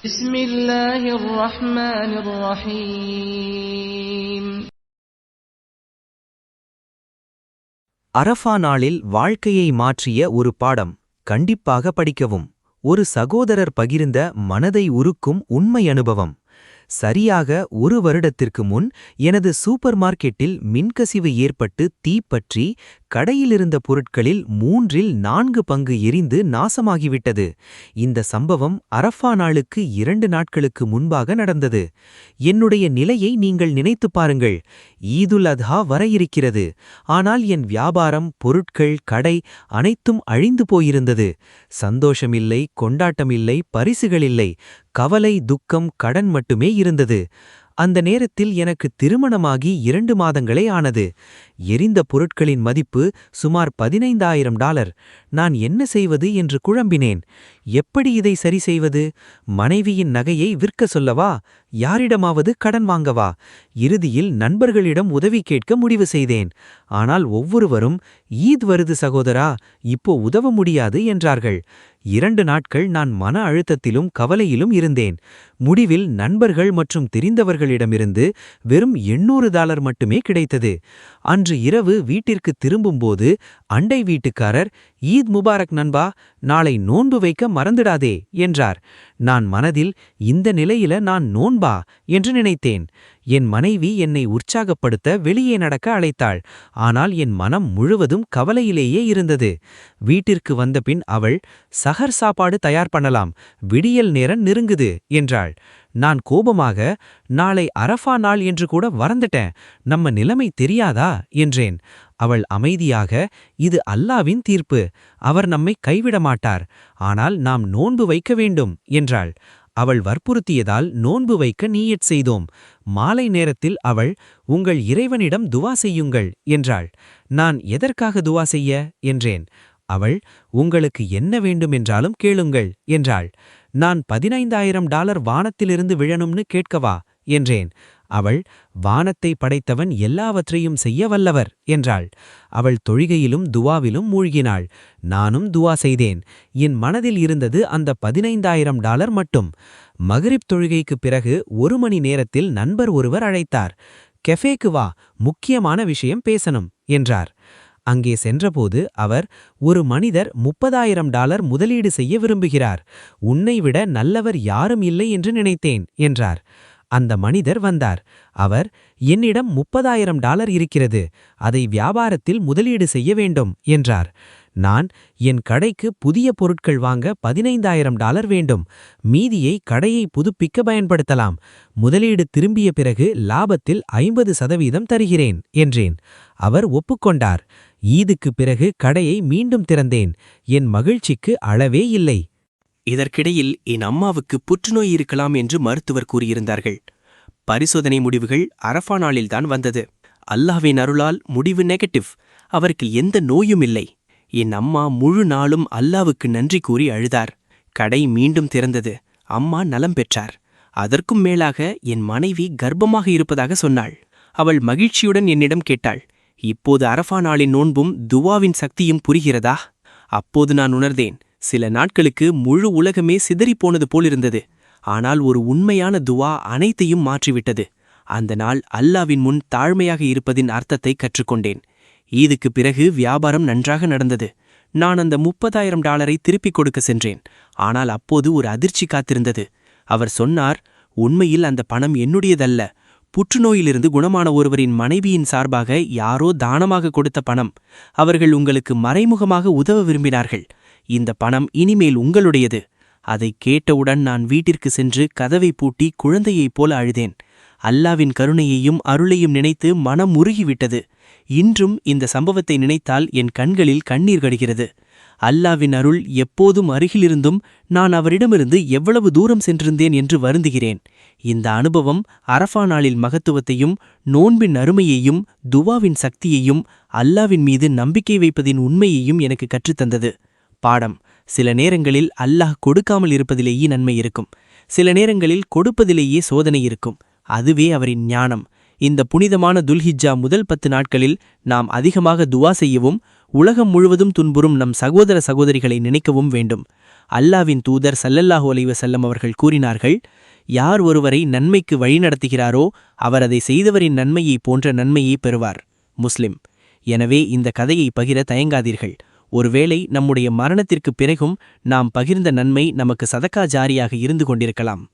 بسم الله الرحمن الرحيم. அரஃபா நாளில் வாழ்க்கையை மாற்றிய ஒரு பாடம் கண்டிப்பாக படிக்கவும். ஒரு சகோதரர் பகிர்ந்த மனதை உருக்கும் உண்மை அனுபவம். சரியாக ஒரு வருடத்திற்கு முன் எனது சூப்பர் மார்க்கெட்டில் மின்கசிவு ஏற்பட்டு தீப்பற்றி கடையிலிருந்த பொருட்களில் 4 பங்கு எரிந்து நாசமாகிவிட்டது. இந்த சம்பவம் அரஃபா நாளுக்கு 2 நாட்களுக்கு முன்பாக நடந்தது. என்னுடைய நிலையை நீங்கள் நினைத்துப் பாருங்கள். ஈதுல் அத்ஹா வர இருக்கிறது. ஆனால் என் வியாபாரம், பொருட்கள், கடை அனைத்தும் அழிந்து போயிருந்தது. சந்தோஷமில்லை, கொண்டாட்டமில்லை, பரிசுகளில்லை. கவலை, துக்கம், கடன் மட்டுமே இருந்தது. அந்த நேரத்தில் எனக்கு திருமணமாகி 2 மாதங்களே ஆனது. எரிந்த பொருட்களின் மதிப்பு சுமார் $15,000. நான் என்ன செய்வது என்று குழம்பினேன். எப்படி இதை சரி செய்வது? மனைவியின் நகையை விற்க சொல்லவா? யாரிடமாவது கடன் வாங்கவா? இறுதியில் நண்பர்களிடம் உதவி கேட்க முடிவு செய்தேன். ஆனால் ஒவ்வொருவரும், ஈத் வருது சகோதரா, இப்போ உதவ முடியாது என்றார்கள். 2 நாட்கள் நான் மன அழுத்தத்திலும் கவலையிலும் இருந்தேன். முடிவில் நண்பர்கள் மற்றும் தெரிந்தவர்களிடமிருந்து வெறும் $800 மட்டுமே கிடைத்தது. அன்று இரவு வீட்டிற்கு திரும்பும்போது அண்டை வீட்டுக்காரர், ஈத் முபாரக் நண்பா, நாளை நோன்பு வைக்க மறந்துடாதே என்றார். நான் மனதில், இந்த நிலையில நான் நோன்பா என்று நினைத்தேன். என் மனைவி என்னை உற்சாகப்படுத்த வெளியே நடக்க அழைத்தாள். ஆனால் என் மனம் முழுவதும் கவலையிலேயே இருந்தது. வீட்டிற்கு வந்தபின் அவள், சஹர் சாப்பாடு தயார் பண்ணலாம், விடியல் நேரம் நெருங்குது என்றாள். நான் கோபமாக, நாளை அரஃபா நாள் என்று கூட மறந்துட்டேன், நம்ம நிலைமை தெரியாதா என்றேன். அவள் அமைதியாக, இது அல்லாவின் தீர்ப்பு, அவர் நம்மை கைவிட மாட்டார், ஆனால் நாம் நோன்பு வைக்க வேண்டும் என்றாள். அவள் வற்புறுத்தியதால் நோன்பு வைக்க நீயத் செய்தோம். மாலை நேரத்தில் அவள், உங்கள் இறைவனிடம் துவா செய்யுங்கள் என்றாள். நான் எதற்காக துவா செய்ய என்றேன். அவள், உங்களுக்கு என்ன வேண்டுமென்றாலும் கேளுங்கள் என்றாள். நான் $15,000 வானத்திலிருந்து விழணும்னு கேட்கவா என்றேன். அவள், வானத்தை படைத்தவன் எல்லாவற்றையும் செய்ய வல்லவர் என்றாள். அவள் தொழுகையிலும் துவாவிலும் மூழ்கினாள். நானும் துவா செய்தேன். என் மனதில் இருந்தது அந்த $15,000 மட்டும். மகரிப் தொழுகைக்குப் பிறகு 1 மணி நேரத்தில் நண்பர் ஒருவர் அழைத்தார். கெஃபேக்கு வா, முக்கியமான விஷயம் பேசணும் என்றார். அங்கே சென்றபோது அவர், ஒரு மனிதர் $30,000 முதலீடு செய்ய விரும்புகிறார், உன்னை விட நல்லவர் யாரும் இல்லை என்று நினைத்தேன் என்றார். அந்த மனிதர் வந்தார். அவர், என்னிடம் $30,000 இருக்கிறது, அதை வியாபாரத்தில் முதலீடு செய்ய வேண்டும் என்றார். நான், என் கடைக்கு புதிய பொருட்கள் வாங்க $15,000 வேண்டும், மீதியை கடையை புதுப்பிக்க பயன்படுத்தலாம், முதலீடு திரும்பிய பிறகு லாபத்தில் 50% தருகிறேன் என்றேன். அவர் ஒப்புக்கொண்டார். ஈதுக்கு பிறகு கடையை மீண்டும் திறந்தேன். என் மகிழ்ச்சிக்கு அளவே இல்லை. இதற்கிடையில் என் அம்மாவுக்கு புற்றுநோய் இருக்கலாம் என்று மருத்துவர் கூறியிருந்தார்கள். பரிசோதனை முடிவுகள் அரஃபா நாளில்தான் வந்தது. அல்லாஹ்வின் அருளால் முடிவு நெகட்டிவ், அவருக்கு எந்த நோயும் இல்லை. என் அம்மா முழு நாளும் அல்லாவுக்கு நன்றி கூறி அழுதார். கடை மீண்டும் திறந்தது. அம்மா நலம் பெற்றார். அதற்கும் மேலாக என் மனைவி கர்ப்பமாக இருப்பதாக சொன்னாள். அவள் மகிழ்ச்சியுடன் என்னிடம் கேட்டாள், இப்போது அரஃபா நாளின் நோன்பும் துவாவின் சக்தியும் புரிகிறதா? அப்போது நான் உணர்ந்தேன், சில நாட்களுக்கு முழு உலகமே சிதறிப்போனது போலிருந்தது. ஆனால் ஒரு உண்மையான துவா அனைத்தையும் மாற்றிவிட்டது. அந்த நாள் அல்லாவின் முன் தாழ்மையாக இருப்பதின் அர்த்தத்தை கற்றுக்கொண்டேன். ஈதுக்கு பிறகு வியாபாரம் நன்றாக நடந்தது. நான் அந்த $30,000 திருப்பிக் கொடுக்க சென்றேன். ஆனால் அப்போது ஒரு அதிர்ச்சி காத்திருந்தது. அவர் சொன்னார், உண்மையில் அந்த பணம் என்னுடையதல்ல, புற்றுநோயிலிருந்து குணமான ஒருவரின் மனைவியின் சார்பாக யாரோ தானமாக கொடுத்த பணம். அவர்கள் உங்களுக்கு மறைமுகமாக உதவ விரும்பினார்கள். இந்த பணம் இனிமேல் உங்களுடையது. அதை கேட்டவுடன் நான் வீட்டிற்கு சென்று கதவை பூட்டி குழந்தையைப் போல அழுதேன். அல்லாவின் கருணையையும் அருளையும் நினைத்து மனம் உருகிவிட்டது. இன்றும் இந்த சம்பவத்தை நினைத்தால் என் கண்களில் கண்ணீர் கடுகிறது. அல்லாவின் அருள் எப்போதும் அருகிலிருந்தும் நான் அவரிடமிருந்து எவ்வளவு தூரம் சென்றிருந்தேன் என்று வருந்துகிறேன். இந்த அனுபவம் அரஃபா நாளில் மகத்துவத்தையும், நோன்பின் அருமையையும், துவாவின் சக்தியையும், அல்லாவின் மீது நம்பிக்கை வைப்பதின் உண்மையையும் எனக்கு கற்றுத்தந்தது. பாடம்: சில நேரங்களில் அல்லாஹ் கொடுக்காமல் இருப்பதிலேயே நன்மை இருக்கும். சில நேரங்களில் கொடுப்பதிலேயே சோதனை இருக்கும். அதுவே அவரின் ஞானம். இந்த புனிதமான துல்ஹிஜ்ஜா முதல் 10 நாட்களில் நாம் அதிகமாக துவா செய்யவும், உலகம் முழுவதும் துன்புறும் நம் சகோதர சகோதரிகளை நினைக்கவும் வேண்டும். அல்லாவின் தூதர் ஸல்லல்லாஹு அலைஹி வஸல்லம் அவர்கள் கூறினார்கள், யார் ஒருவரை நன்மைக்கு வழிநடத்துகிறாரோ அவர் அதை செய்தவரின் நன்மையைப் போன்ற நன்மையை பெறுவார். முஸ்லிம். எனவே இந்த கதையை பகிர தயங்காதீர்கள். ஒருவேளை நம்முடைய மரணத்திற்குப் பிறகும் நாம் பகிர்ந்த நன்மை நமக்கு சதக்கா ஜாரியாக இருந்து கொண்டிருக்கலாம்.